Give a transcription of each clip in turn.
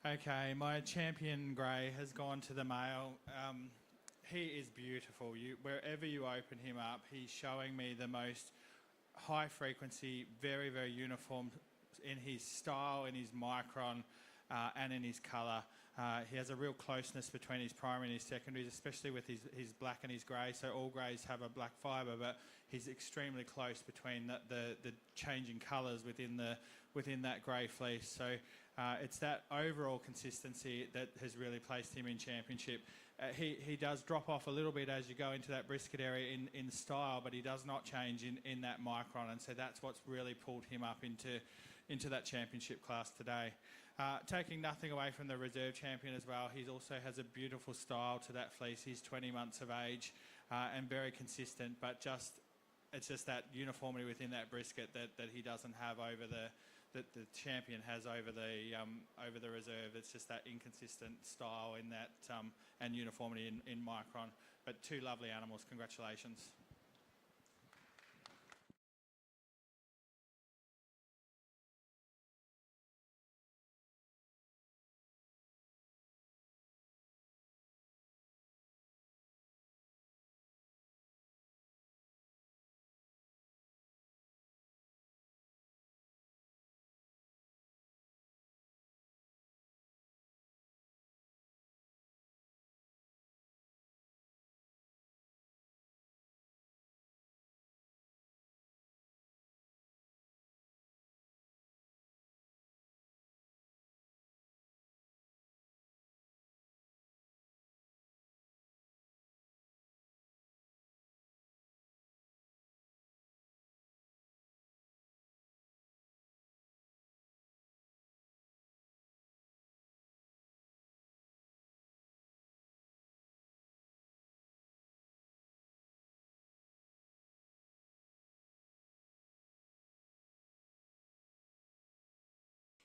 Okay, my champion grey has gone to the male. He is beautiful. Wherever you open him up, he's showing me the most high frequency, very, very uniform in his style, in his micron, and in his colour. He has a real closeness between his primary and his secondaries, especially with his black and his grey. So all greys have a black fibre, but he's extremely close between the changing colours within that grey fleece. So it's that overall consistency that has really placed him in championship. He does drop off a little bit as you go into that brisket area in style, but he does not change in that micron, and so that's what's really pulled him up into that championship class today. Taking nothing away from the reserve champion as well, he also has a beautiful style to that fleece. He's 20 months of age and very consistent, but it's just that uniformity within that brisket that he doesn't have over that the champion has over the reserve. It's just that inconsistent style in that and uniformity in micron. But two lovely animals. Congratulations.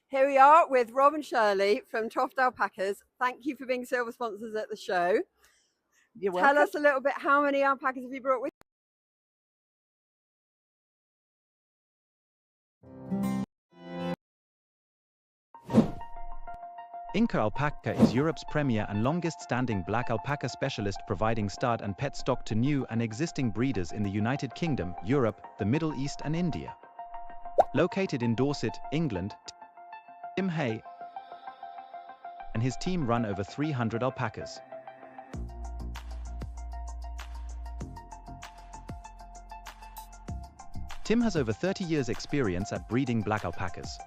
Here we are with Rob and Shirley from Troughed Alpacas. Thank you for being silver sponsors at the show. You're welcome. Tell us a little bit, how many alpacas have you brought with Inca Alpaca is Europe's premier and longest-standing black alpaca specialist, providing stud and pet stock to new and existing breeders in the United Kingdom, Europe, the Middle East and India. Located in Dorset, England, Tim Hay and his team run over 300 alpacas. Tim has over 30 years' experience at breeding black alpacas.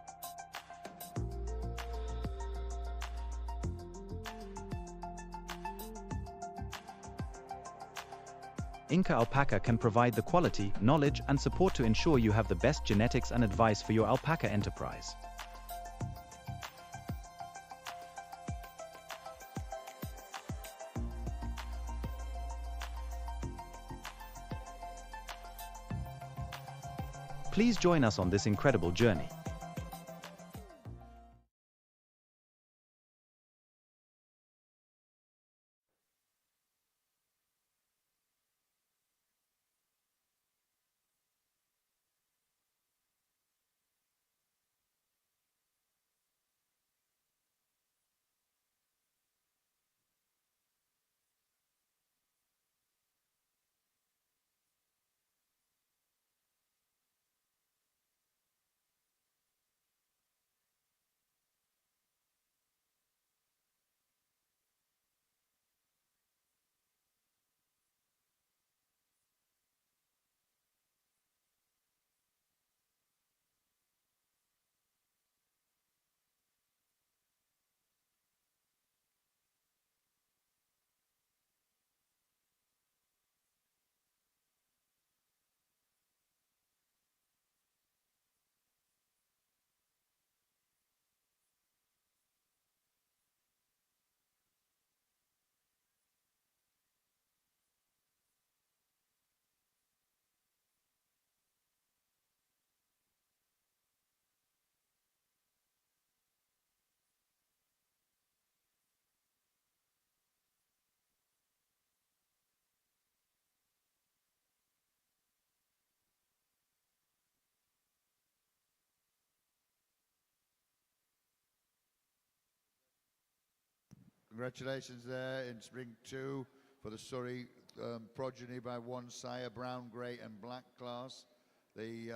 Inca Alpaca can provide the quality, knowledge, and support to ensure you have the best genetics and advice for your alpaca enterprise. Please join us on this incredible journey. Congratulations there in Ring 2 for the Surrey progeny by one sire, brown, grey and black class. The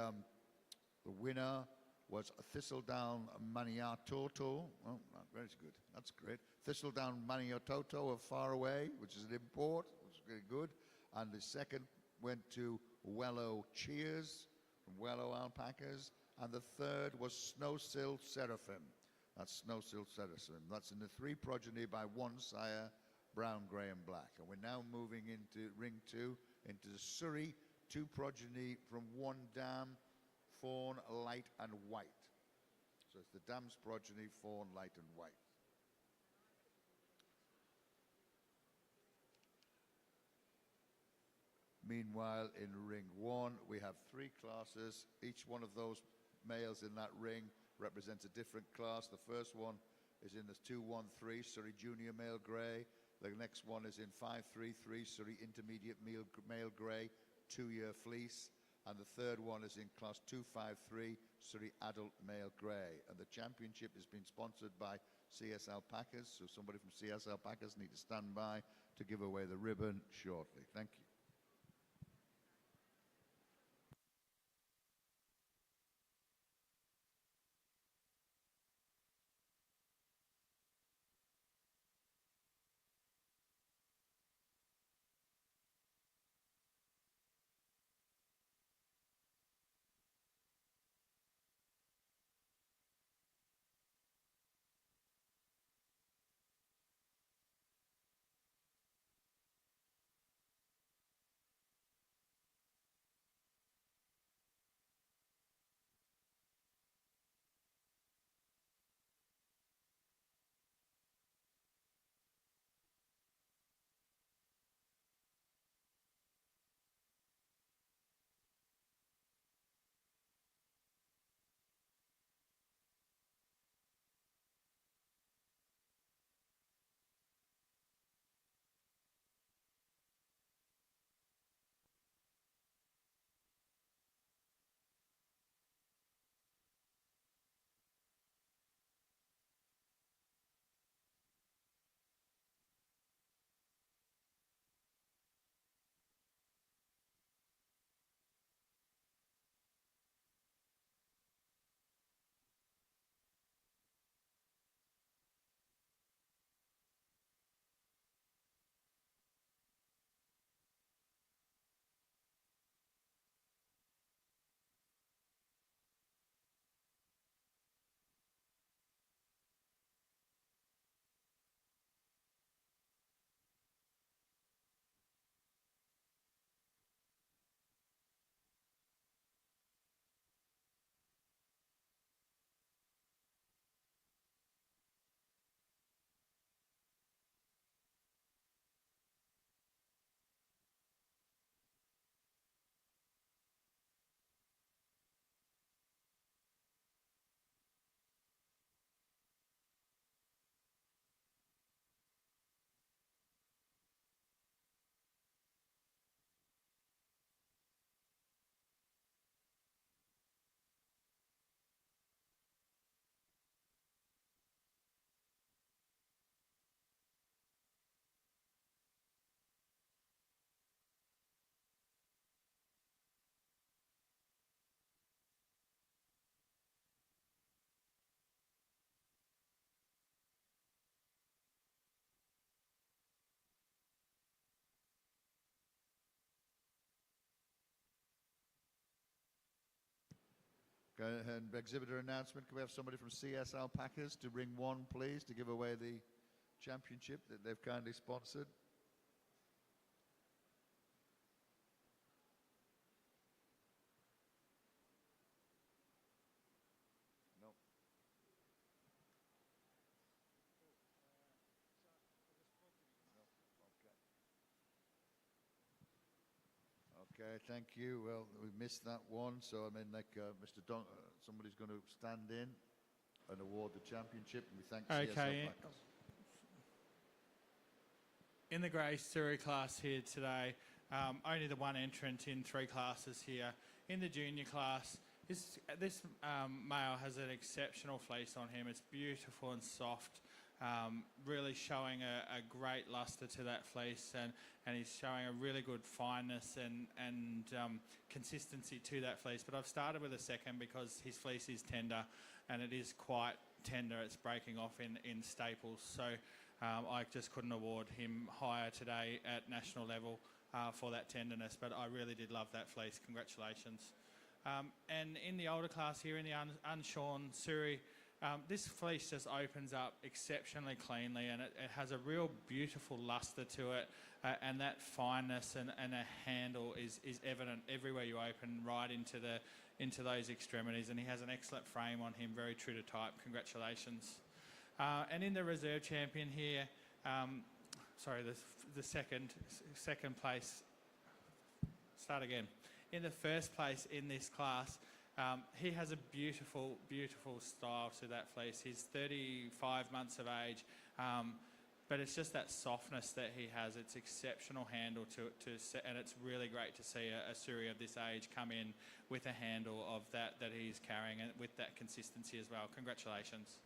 winner was Thistledown Maniatoto. Oh, that's good. That's great. Thistledown Maniatoto of Far Away, which is an import, which is very good. And the second went to Wellow Cheers from Wellow Alpacas. And the third was Snowsill Seraphim. That's Snowsill Seraphim. That's in the 3 progeny by one sire, brown, grey and black. And we're now moving into Ring 2, into the Surrey 2 progeny from one dam, fawn, light and white. So it's the dam's progeny, fawn, light and white. Meanwhile, in Ring 1, we have 3 classes. Each one of those males in that ring represents a different class. The first one is in the 213 Surrey Junior Male Grey. The next one is in 533 Surrey Intermediate Male Grey, 2-year fleece. And the third one is in class 253 Surrey Adult Male Grey. And the championship has been sponsored by CS Alpacas. So somebody from CS Alpacas need to stand by to give away the ribbon shortly. Thank you. Go ahead and exhibitor announcement. Can we have somebody from CS Alpacas to Ring 1, please, to give away the championship that they've kindly sponsored? No. Okay, thank you. Well, we missed that one, so I mean, like Mr. Somebody's going to stand in and award the championship, and we thank CS Alpacas. In the grey Surrey class here today, only the one entrant in 3 classes here. In the junior class, this male has an exceptional fleece on him. It's beautiful and soft. really showing a great luster to that fleece, and he's showing a really good fineness and consistency to that fleece. But I've started with a second because his fleece is tender, and it is quite tender. It's breaking off in staples. So I just couldn't award him higher today at national level for that tenderness, but I really did love that fleece. Congratulations. And in the older class here, in the unshorn Surrey, this fleece just opens up exceptionally cleanly, and it has a real beautiful luster to it, and that fineness and a handle is evident everywhere you open, right into those extremities, and he has an excellent frame on him, very true to type. Congratulations. And in the reserve champion here, the second place, start again. In the first place in this class, he has a beautiful, beautiful style to that fleece. He's 35 months of age, but it's just that softness that he has. It's exceptional handle and it's really great to see a Surrey of this age come in with a handle of that he's carrying, and with that consistency as well. Congratulations.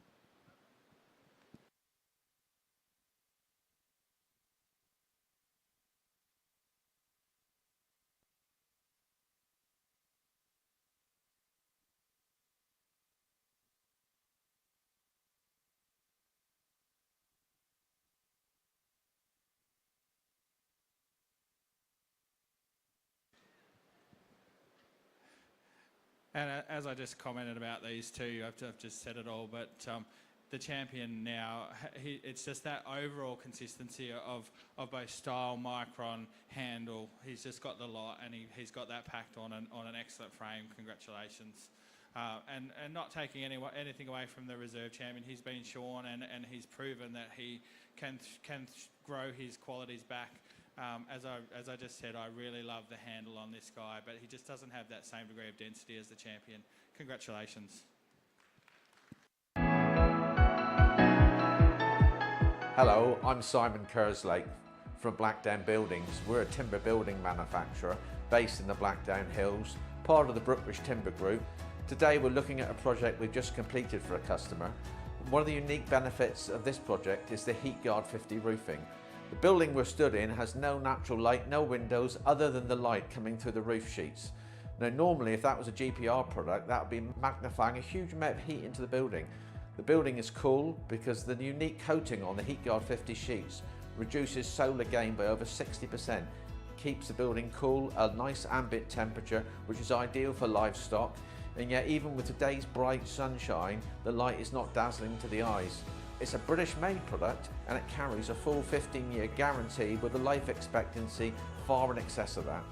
And as I just commented about these two, I've just said it all, but the champion now, it's just that overall consistency of both style, micron, handle. He's just got the lot, and he's got that packed on an excellent frame. Congratulations. And not taking anything away from the reserve champion, he's been shorn, and he's proven that he can grow his qualities back. As I just said, I really love the handle on this guy, but he just doesn't have that same degree of density as the champion. Congratulations. Hello, I'm Simon Kerslake from Blackdown Buildings. We're a timber building manufacturer based in the Blackdown Hills, part of the Brookbridge Timber Group. Today we're looking at a project we've just completed for a customer. One of the unique benefits of this project is the HeatGuard 50 roofing. The building we're stood in has no natural light, no windows other than the light coming through the roof sheets. Now normally if that was a GPR product, that would be magnifying a huge amount of heat into the building. The building is cool because the unique coating on the HeatGuard 50 sheets reduces solar gain by over 60%, keeps the building cool, a nice ambient temperature which is ideal for livestock, and yet even with today's bright sunshine, the light is not dazzling to the eyes. It's a British made product and it carries a full 15-year guarantee with a life expectancy far in excess of that.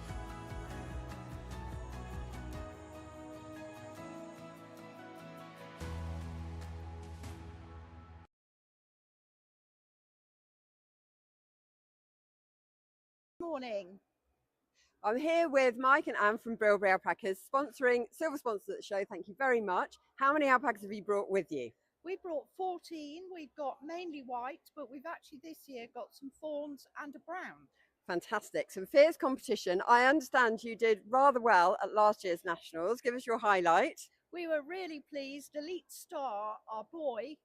Morning. I'm here with Mike and Anne from Bilberry Alpacas, sponsoring silver sponsors at the show. Thank you very much. How many alpacas have you brought with you? We brought 14. We've got mainly white, but we've actually this year got some fawns and a brown. Fantastic. Some fierce competition. I understand you did rather well at last year's Nationals. Give us your highlight. We were really pleased. Elite Star, our boy,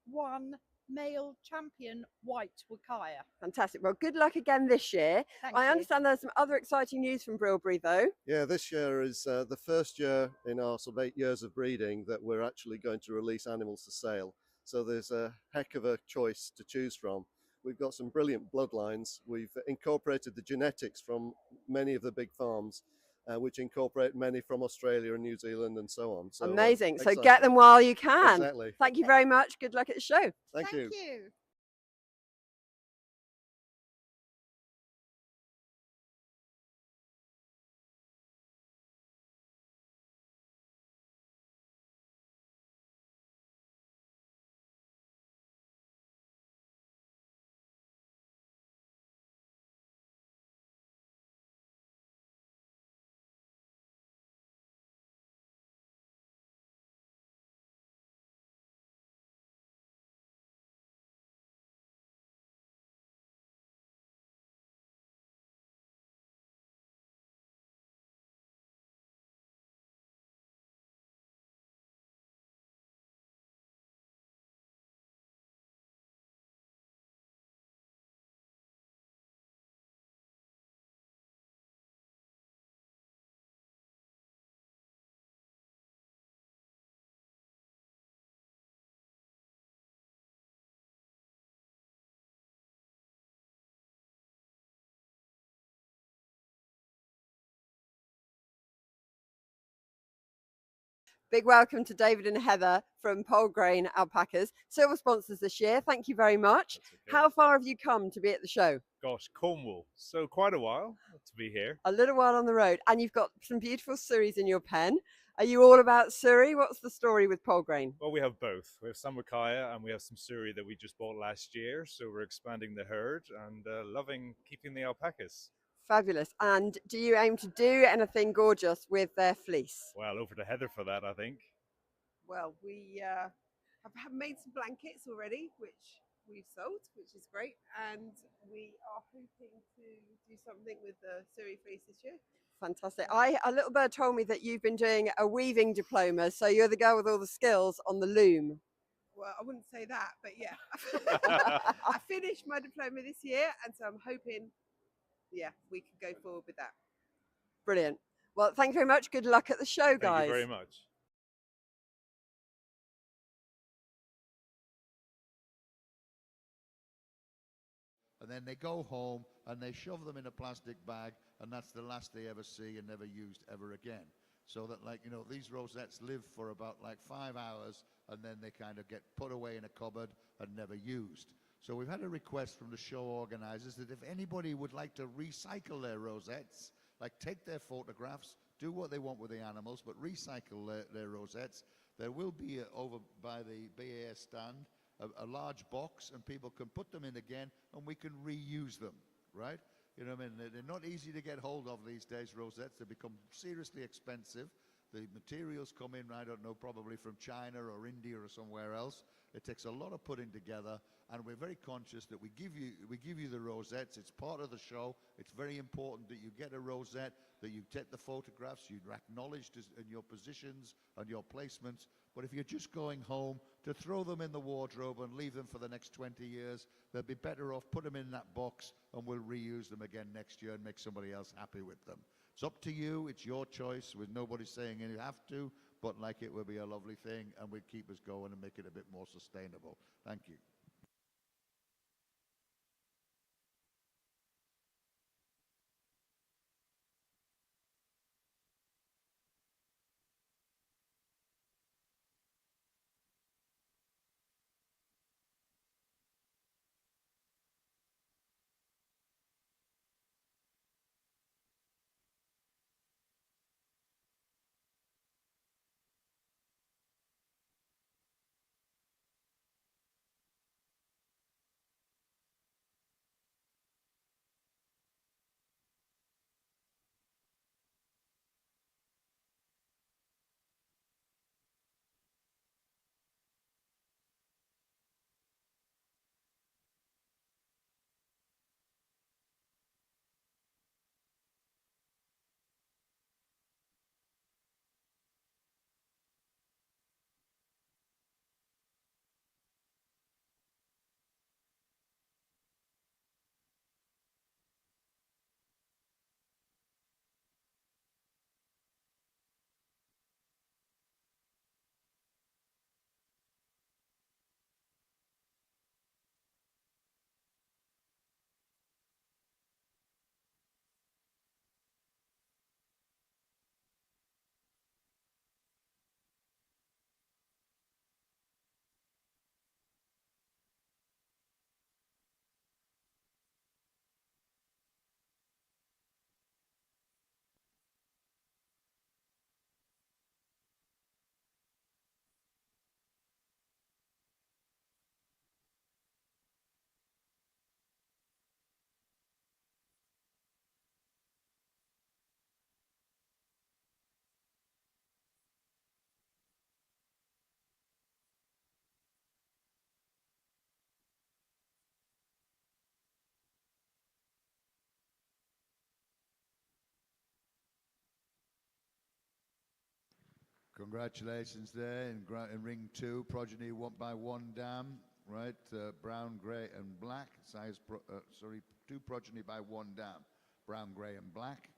won male champion white Wakaya. Fantastic. Well, good luck again this year. Thank I you. understand there's some other exciting news from Bilberry though. Yeah, this year is the first year in our sort of 8 years of breeding that we're actually going to release animals to sale. So there's a heck of a choice to choose from. We've got some brilliant bloodlines. We've incorporated the genetics from many of the big farms, which incorporate many from Australia and New Zealand and so on. So, amazing. So exciting. get them while you can. Exactly. Thank you very much. Good luck at the show. Thank you. Thank you. Big welcome to David and Heather from Pole Grain Alpacas, silver sponsors this year. Thank you very much. That's okay. How far have you come to be at the show? Gosh, Cornwall. So quite a while to be here. A little while on the road, and you've got some beautiful Surreys in your pen. Are you all about Surrey? What's the story with Pole Grain? Well, we have both. We have some Wakaya and we have some Surrey that we just bought last year. So we're expanding the herd and loving keeping the alpacas. Fabulous. And do you aim to do anything gorgeous with their fleece? Well, over to Heather for that, I think. Well, we have made some blankets already, which we've sold, which is great. And we are hoping to do something with the Surrey fleece this year. Fantastic. A little bird told me that you've been doing a weaving diploma, so you're the girl with all the skills on the loom. Well, I wouldn't say that, but yeah. I finished my diploma this year, and so I'm hoping, yeah, we can go forward with that. Brilliant. Well, thank you very much. Good luck at the show, guys. Thank you very much. And then they go home and they shove them in a plastic bag, and that's the last they ever see and never used ever again. So that, like, you know, these rosettes live for about like 5 hours, and then they kind of get put away in a cupboard and never used. So we've had a request from the show organizers that if anybody would like to recycle their rosettes, like take their photographs, do what they want with the animals, but recycle their rosettes, there will be over by the BAS stand a large box, and people can put them in again, and we can reuse them, right? You know what I mean? They're not easy to get hold of these days, rosettes. They become seriously expensive. The materials come in, I don't know, probably from China or India or somewhere else. It takes a lot of putting together, and we're very conscious that we give you the rosettes. It's part of the show. It's very important that you get a rosette, that you take the photographs, you're acknowledged in your positions and your placements. But if you're just going home to throw them in the wardrobe and leave them for the next 20 years, they'll be better off put them in that box, and we'll reuse them again next year and make somebody else happy with them. It's up to you. It's your choice, with nobody saying you have to, but like it will be a lovely thing, and we'll keep us going and make it a bit more sustainable. Thank you. Congratulations there in ring 2, progeny 1x1 dam, right? Brown, grey, and black. Size, 2 progeny by 1 dam. Brown, grey, and black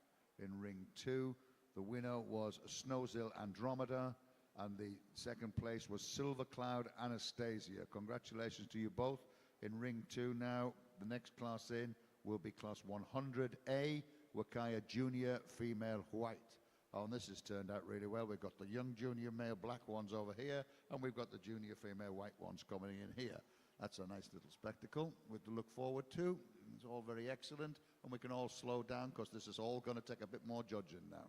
in ring 2. The winner was Snowzil Andromeda, and the second place was Silver Cloud Anastasia. Congratulations to you both. In ring 2 now, the next class in will be class 100A, Wakaya Junior Female White. Oh, and this has turned out really well. We've got the young junior male black ones over here, and we've got the junior female white ones coming in here. That's a nice little spectacle to look forward to. It's all very excellent, and we can all slow down because this is all going to take a bit more judging now.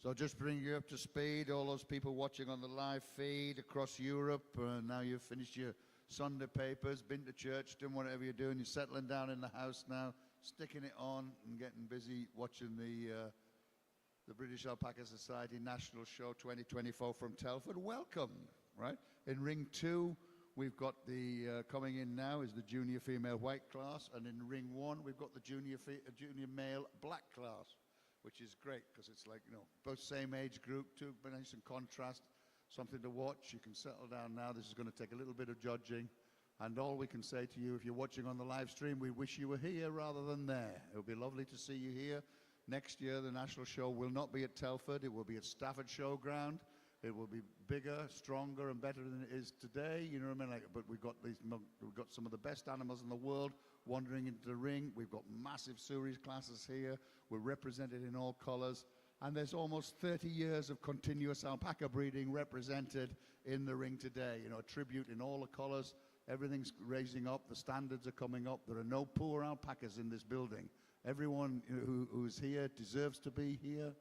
So just bring you up to speed, all those people watching on the live feed across Europe. Now you've finished your Sunday papers, been to church, doing whatever you're doing. You're settling down in the house now, sticking it on and getting busy watching the British Alpaca Society National Show 2024 from Telford. Welcome, right? In ring 2, we've got the, coming in now is the junior female white class, and in ring 1, we've got the junior male black class, which is great because it's like, you know, both same age group, too, but nice and contrast, something to watch. You can settle down now. This is going to take a little bit of judging. And all we can say to you, if you're watching on the live stream, we wish you were here rather than there. It would be lovely to see you here. Next year, the national show will not be at Telford. It will be at Stafford Showground. It will be bigger, stronger, and better than it is today. You know what I mean? Like, but we've got some of the best animals in the world wandering into the ring. We've got massive series classes here. We're represented in all colors. And there's almost 30 years of continuous alpaca breeding represented in the ring today. You know, a tribute in all the colors. Everything's raising up. The standards are coming up. There are no poor alpacas in this building. Everyone who's here deserves to be here.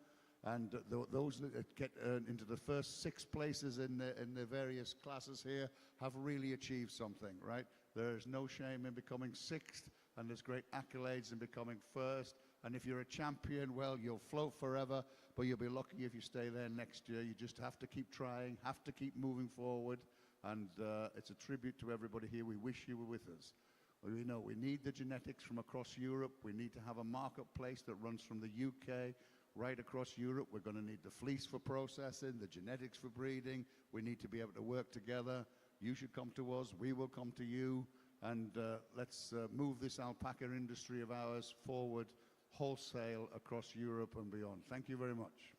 And those that get into the first 6 places in the various classes here have really achieved something, right? There is no shame in becoming 6th, and there's great accolades in becoming 1st. And if you're a champion, well, you'll float forever, but you'll be lucky if you stay there next year. You just have to keep trying, have to keep moving forward, and it's a tribute to everybody here. We wish you were with us. We know we need the genetics from across Europe. We need to have a marketplace that runs from the UK right across Europe. We're going to need the fleece for processing, the genetics for breeding. We need to be able to work together. You should come to us. We will come to you. And let's move this alpaca industry of ours forward wholesale across Europe and beyond. Thank you very much.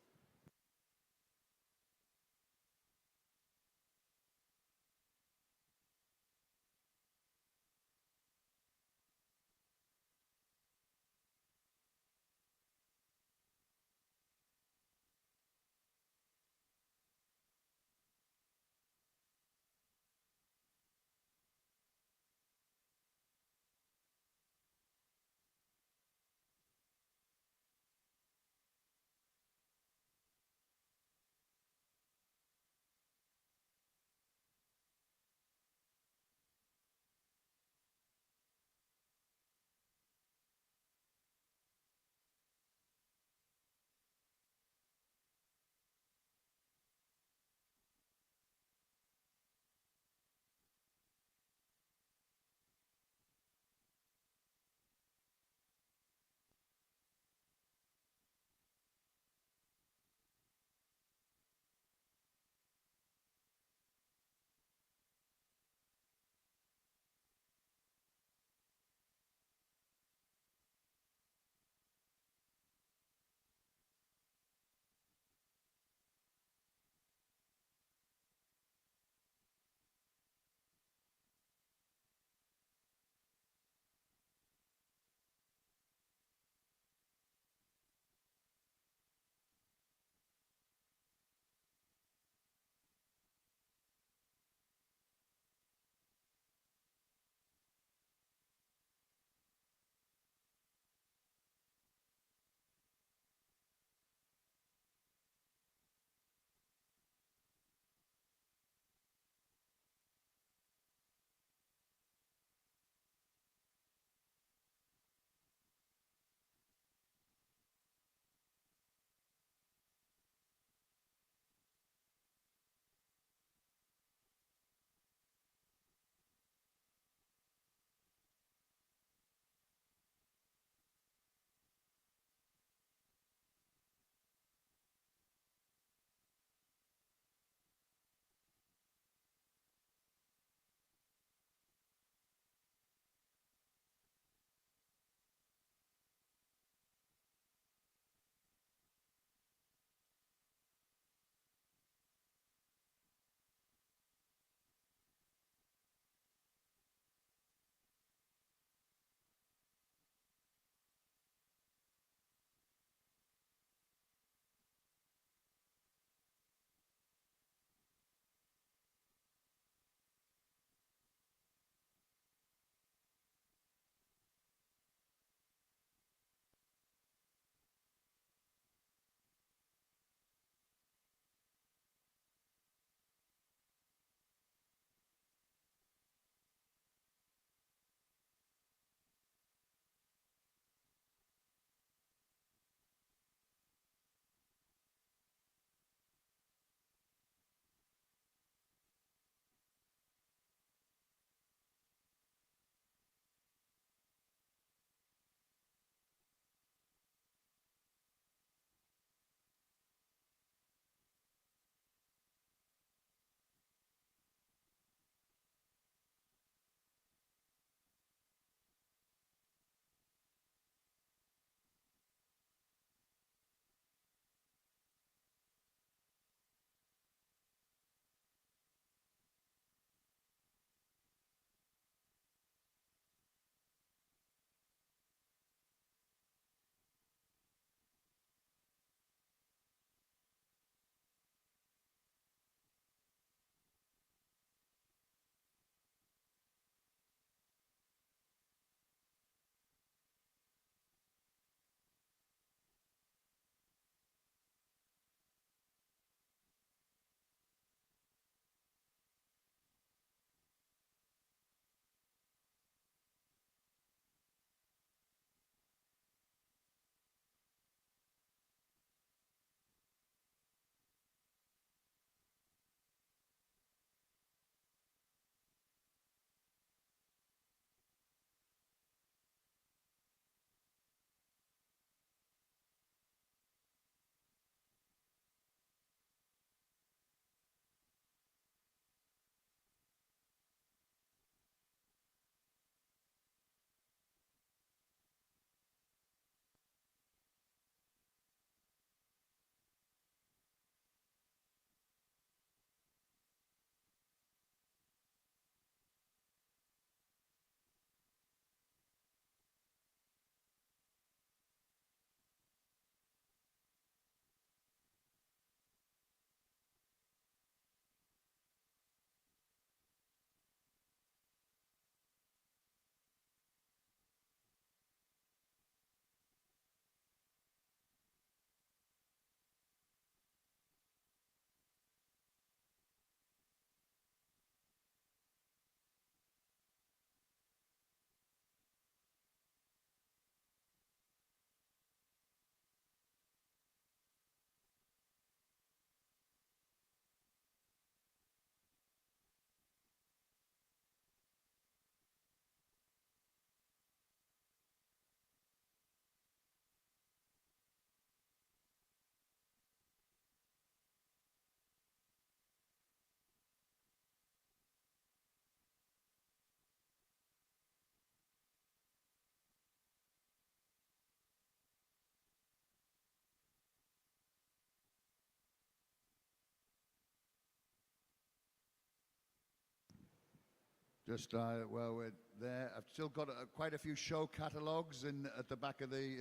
Just well, we're there. I've still got quite a few show catalogues at the back of the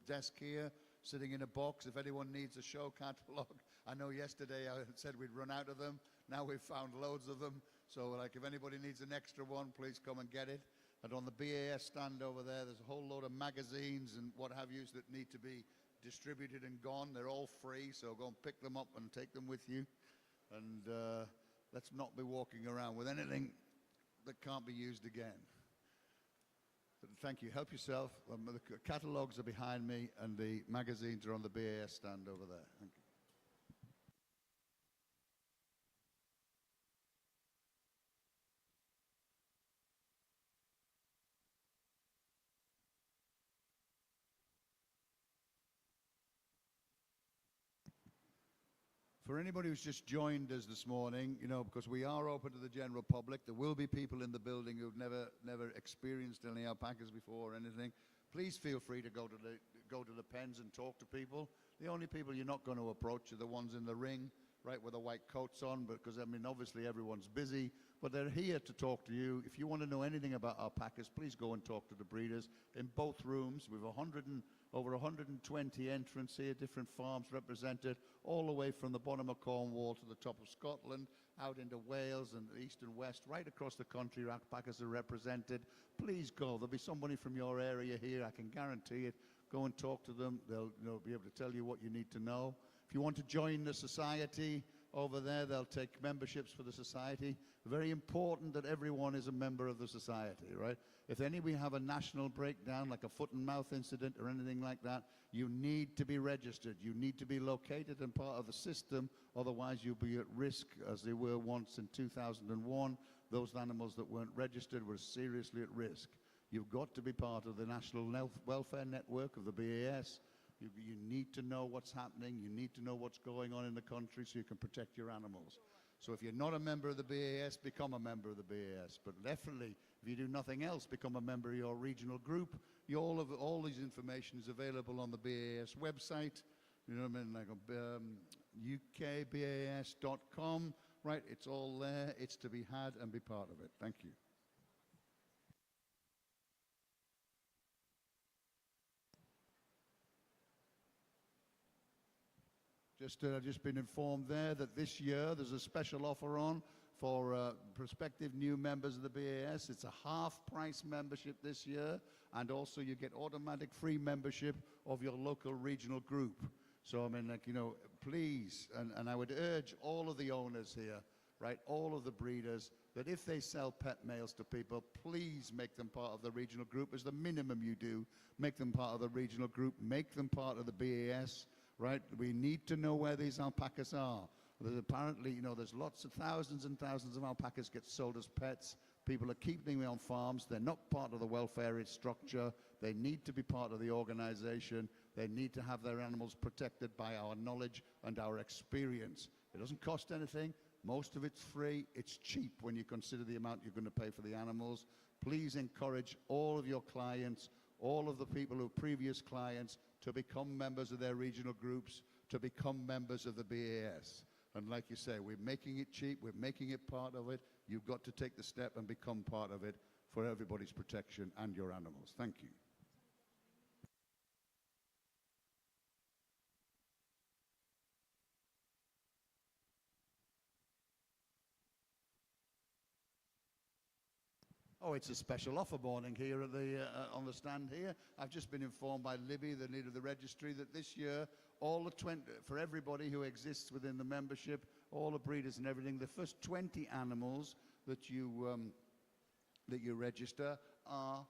desk here, sitting in a box. If anyone needs a show catalogue, I know yesterday I said we'd run out of them. Now we've found loads of them. So, like, if anybody needs an extra one, please come and get it. And on the BAS stand over there, there's a whole load of magazines and what have yous that need to be distributed and gone. They're all free, so go and pick them up and take them with you. And let's not be walking around with anything that can't be used again. But thank you. Help yourself. The catalogues are behind me, and the magazines are on the BAS stand over there. Thank you. For anybody who's just joined us this morning, you know, because we are open to the general public, there will be people in the building who've never experienced any alpacas before or anything. Please feel free to go to the pens and talk to people. The only people you're not going to approach are the ones in the ring, right, with the white coats on, because, I mean, obviously everyone's busy, but they're here to talk to you. If you want to know anything about alpacas, please go and talk to the breeders in both rooms. We've over 120 entrants here, different farms represented, all the way from the bottom of Cornwall to the top of Scotland, out into Wales and the east and west, right across the country, alpacas are represented. Please go. There'll be somebody from your area here, I can guarantee it. Go and talk to them. They'll be able to tell you what you need to know. If you want to join the society over there, they'll take memberships for the society. Very important that everyone is a member of the society, right? If we have a national breakdown, like a foot and mouth incident or anything like that, you need to be registered. You need to be located and part of the system, otherwise you'll be at risk, as they were once in 2001. Those animals that weren't registered were seriously at risk. You've got to be part of the National Welfare Network of the BAS. You need to know what's happening. You need to know what's going on in the country so you can protect your animals. So if you're not a member of the BAS, become a member of the BAS. But definitely, if you do nothing else, become a member of your regional group. All this information is available on the BAS website. You know what I mean? Like ukbas.com, right? It's all there. It's to be had and be part of it. Thank you. I've just been informed there that this year there's a special offer on for prospective new members of the BAS. It's a half-price membership this year, and also you get automatic free membership of your local regional group. So, I mean, like, you know, please, and I would urge all of the owners here, right, all of the breeders, that if they sell pet males to people, please make them part of the regional group. As the minimum you do, make them part of the regional group, make them part of the BAS. Right, we need to know where these alpacas are. There's apparently, you know, there's lots of thousands and thousands of alpacas get sold as pets. People are keeping them on farms. They're not part of the welfare structure. They need to be part of the organization. They need to have their animals protected by our knowledge and our experience. It doesn't cost anything. Most of it's free. It's cheap when you consider the amount you're going to pay for the animals. Please encourage all of your clients, all of the people who are previous clients, to become members of their regional groups, to become members of the BAS. And like you say, we're making it cheap, we're making it part of it. You've got to take the step and become part of it for everybody's protection and your animals. Thank you. Oh, it's a special offer morning here at on the stand here. I've just been informed by Libby, the leader of the registry, that this year, for everybody who exists within the membership, all the breeders and everything, the first 20 animals that you register are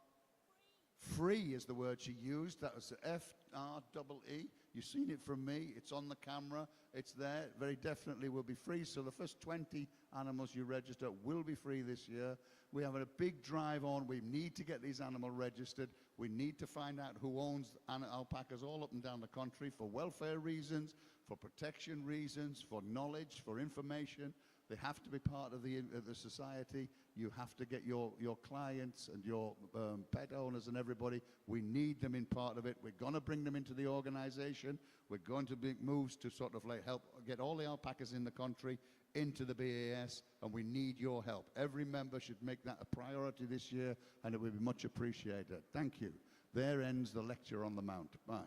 free, is the word she used. That was F-R-E-E. You've seen it from me. It's on the camera. It's there. Very definitely will be free. So the first 20 animals you register will be free this year. We have a big drive on. We need to get these animals registered. We need to find out who owns alpacas all up and down the country for welfare reasons, for protection reasons, for knowledge, for information. They have to be part of the society. You have to get your clients and your pet owners and everybody. We need them in part of it. We're going to bring them into the organization. We're going to make moves to sort of like help get all the alpacas in the country into the BAS, and we need your help. Every member should make that a priority this year, and it would be much appreciated. Thank you. There ends the lecture on the Mount. Bye.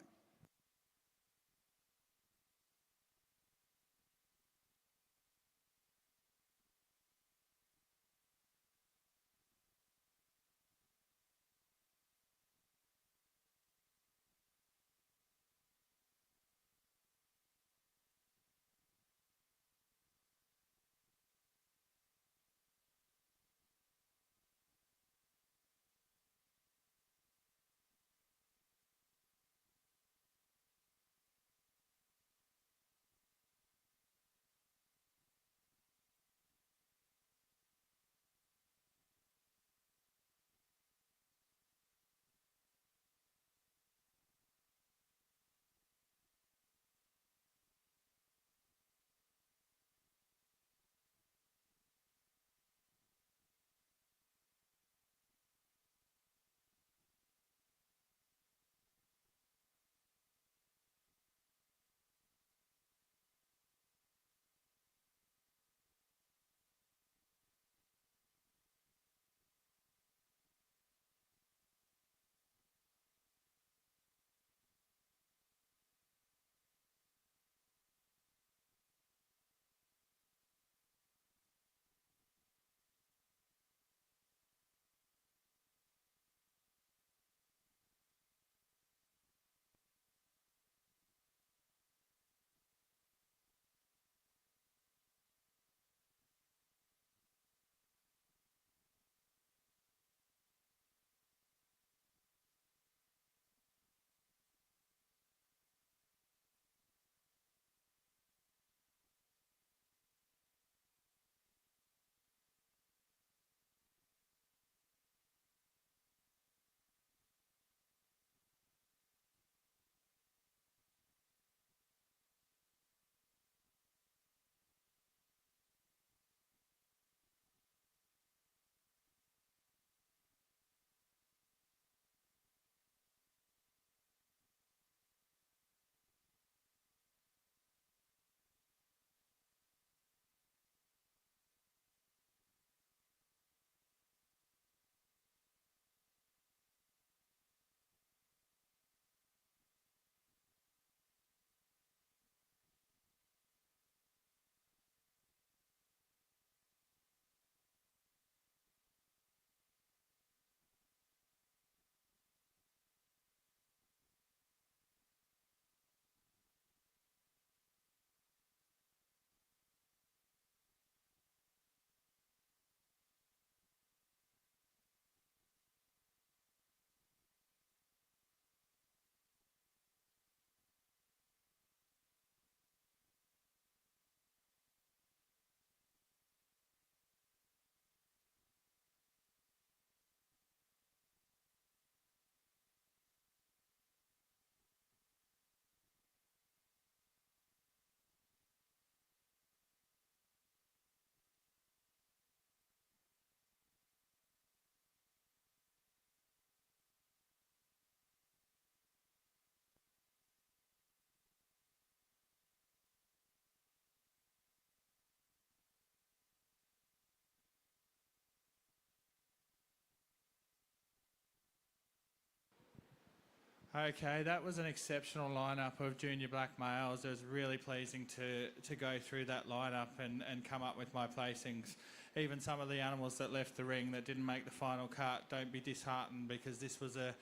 Okay, that was an exceptional lineup of junior black males. It was really pleasing to go through that lineup and come up with my placings. Even some of the animals that left the ring that didn't make the final cut, don't be disheartened, because this was a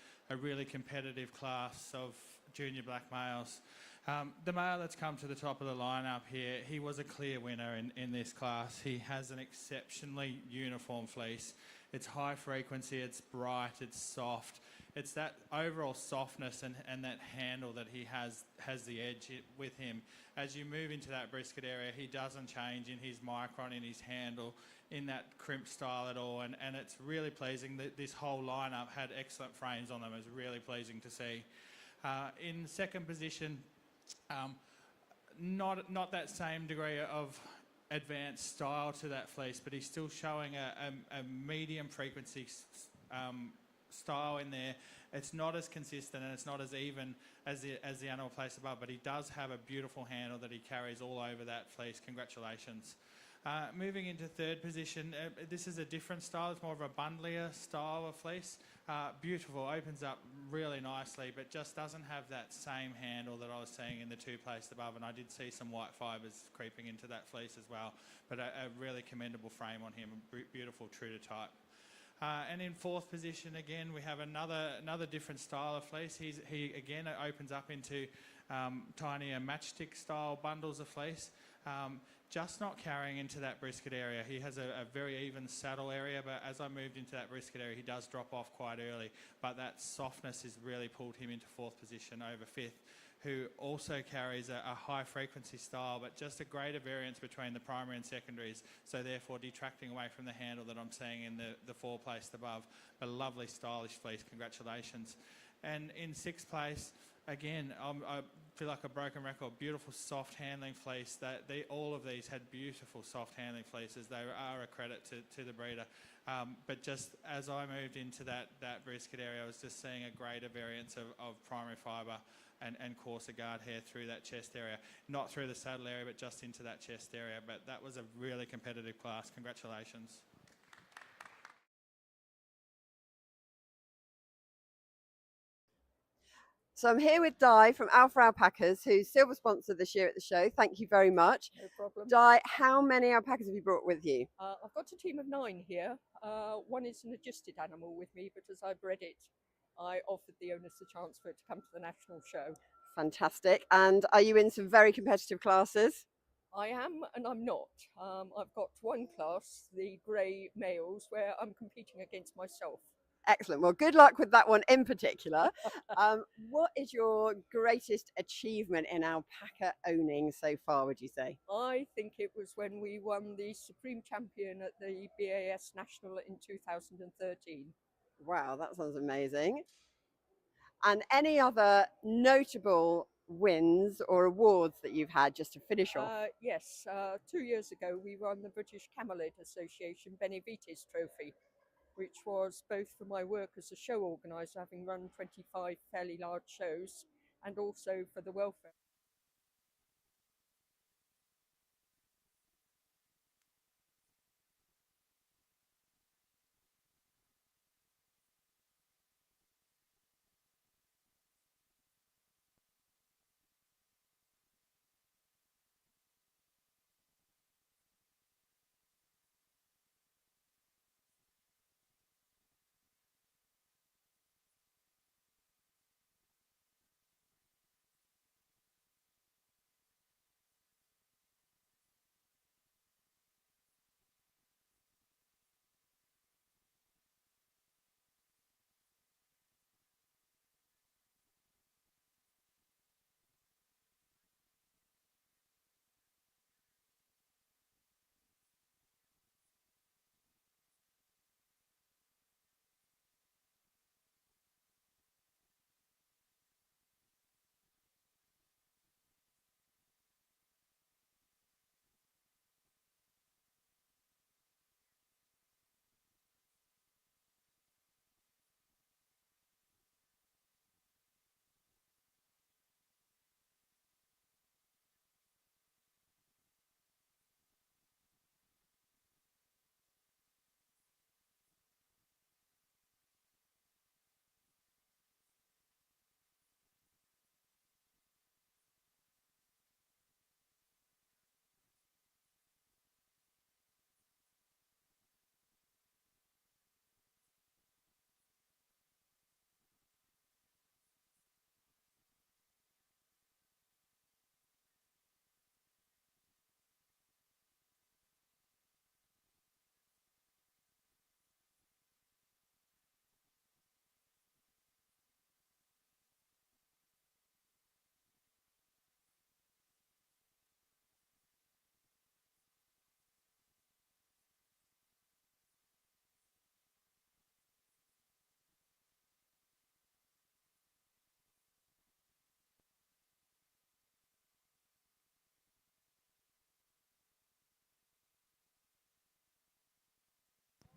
really competitive class of junior black males. The male that's come to the top of the lineup here, he was a clear winner in this class. He has an exceptionally uniform fleece. It's high frequency, it's bright, it's soft. It's that overall softness and that handle that he has the edge with him. As you move into that brisket area, he doesn't change in his micron, in his handle, in that crimp style at all. And it's really pleasing that this whole lineup had excellent frames on them. It was really pleasing to see. In second position, not that same degree of advanced style to that fleece, but he's still showing a medium frequency style in there. It's not as consistent and it's not as even as the animal place above, but he does have a beautiful handle that he carries all over that fleece. Congratulations. Moving into third position, this is a different style. It's more of a bundlier style of fleece. Beautiful, opens up really nicely, but just doesn't have that same handle that I was seeing in the two placed above. And I did see some white fibres creeping into that fleece as well, but a really commendable frame on him, beautiful, true to type. And in fourth position, again, we have another different style of fleece. He again opens up into tinier matchstick style bundles of fleece. Just not carrying into that brisket area. He has a very even saddle area, but as I moved into that brisket area, he does drop off quite early. But that softness has really pulled him into fourth position over fifth, who also carries a high frequency style, but just a greater variance between the primary and secondaries, so therefore detracting away from the handle that I'm seeing in the four placed above. A lovely stylish fleece, congratulations. And in sixth place, again, I feel like a broken record, beautiful soft handling fleece. All of these had beautiful soft handling fleeces. They are a credit to the breeder. But just as I moved into that brisket area, I was just seeing a greater variance of primary fibre and coarser guard hair through that chest area. Not through the saddle area, but just into that chest area. But that was a really competitive class. Congratulations. So I'm here with Di from Alpha Alpacas, who's silver sponsor this year at the show. Thank you very much. No problem. Di, how many alpacas have you brought with you? I've got a team of 9 here. One is an adjusted animal with me, but as I bred it, I offered the owners the chance for it to come to the national show. Fantastic. And are you in some very competitive classes? I am and I'm not. I've got one class, the grey males, where I'm competing against myself. Excellent. Well, good luck with that one in particular. What is your greatest achievement in alpaca owning so far, would you say? I think it was when we won the Supreme Champion at the BAS National in 2013. Wow, that sounds amazing. And any other notable wins or awards that you've had just to finish off? Yes, 2 years ago we won the British Camelid Association Benevites Trophy, which was both for my work as a show organiser, having run 25 fairly large shows, and also for the welfare.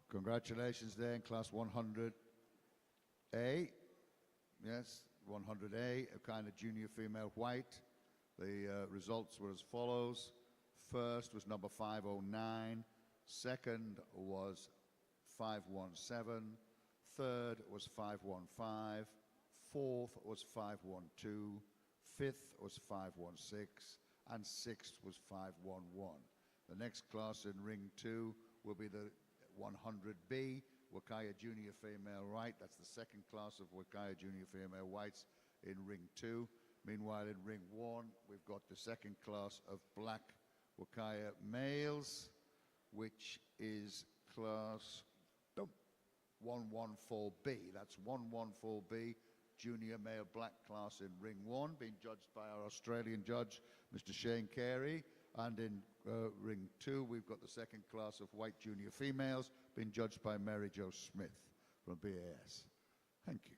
Congratulations there in class 100A. Yes, 100A, a kind of junior female white. The results were as follows. First was number 509. Second was 517. Third was 515. Fourth was 512. Fifth was 516. And sixth was 511. The next class in ring 2 will be the 100B, Wakaya Junior Female White. That's the second class of Wakaya Junior Female Whites in ring 2. Meanwhile, in ring 1, we've got the second class of black Wakaya males, which is class 114B. That's 114B, junior male black class in ring 1, being judged by our Australian judge, Mr. Shane Carey. And in ring 2, we've got the second class of white junior females, being judged by Mary Jo Smith from BAS. Thank you.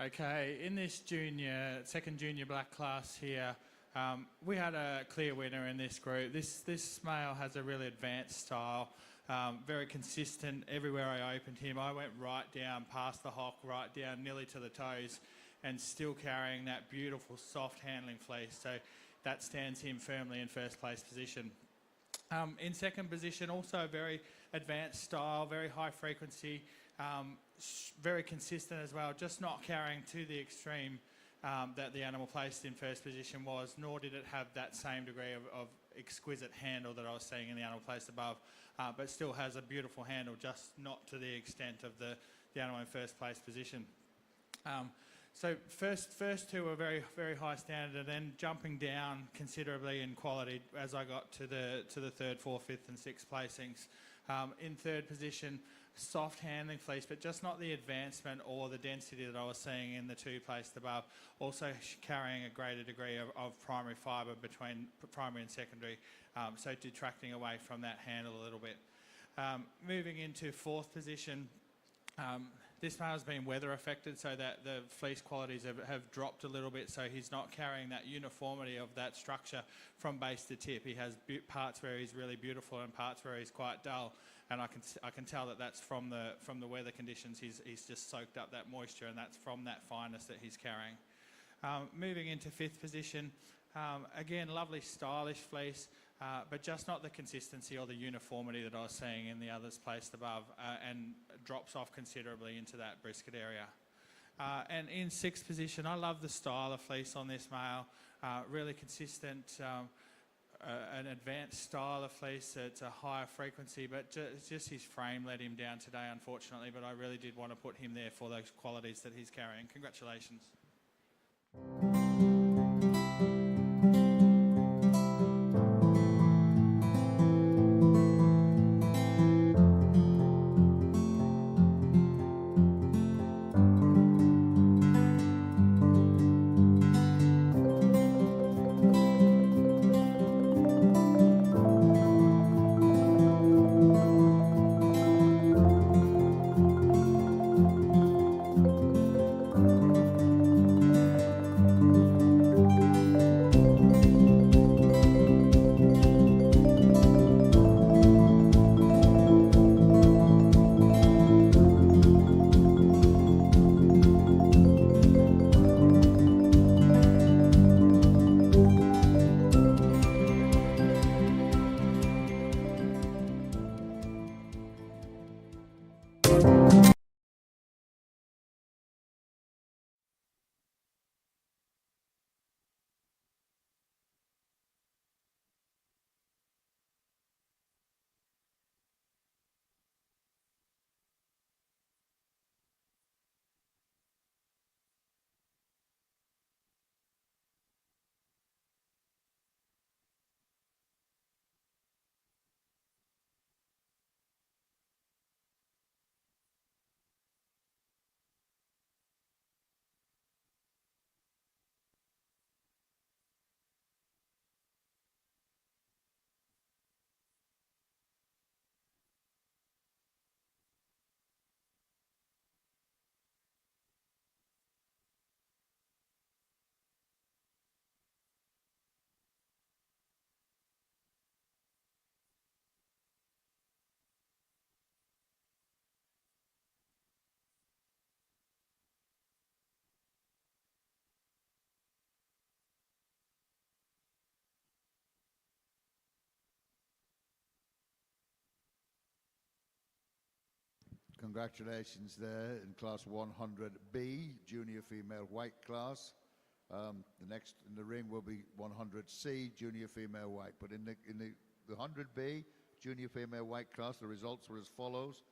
Okay, in this second junior black class here, we had a clear winner in this group. This male has a really advanced style, very consistent. Everywhere I opened him, I went right down past the hock, right down nearly to the toes, and still carrying that beautiful soft handling fleece. So that stands him firmly in first place position. In second position, also a very advanced style, very high frequency, very consistent as well, just not carrying to the extreme that the animal placed in first position was, nor did it have that same degree of exquisite handle that I was seeing in the animal placed above, but still has a beautiful handle, just not to the extent of the animal in first place position. So first two were very, very high standard, and then jumping down considerably in quality as I got to the third, fourth, fifth and sixth placings. In third position, soft handling fleece, but just not the advancement or the density that I was seeing in the two placed above. Also carrying a greater degree of primary fibre between primary and secondary, so detracting away from that handle a little bit. Moving into fourth position, this male has been weather affected, so that the fleece qualities have dropped a little bit, so he's not carrying that uniformity of that structure from base to tip. He has parts where he's really beautiful and parts where he's quite dull, and I can tell that that's from the weather conditions. He's just soaked up that moisture, and that's from that fineness that he's carrying. Moving into fifth position, again, lovely stylish fleece, but just not the consistency or the uniformity that I was seeing in the others placed above, and drops off considerably into that brisket area. And in sixth position, I love the style of fleece on this male, really consistent, an advanced style of fleece. It's a higher frequency, but just his frame let him down today, unfortunately, but I really did want to put him there for those qualities that he's carrying. Congratulations. Congratulations there in class 100B, junior female white class. The next in the ring will be 100C, junior female white. But in the 100B, junior female white class, the results were as follows.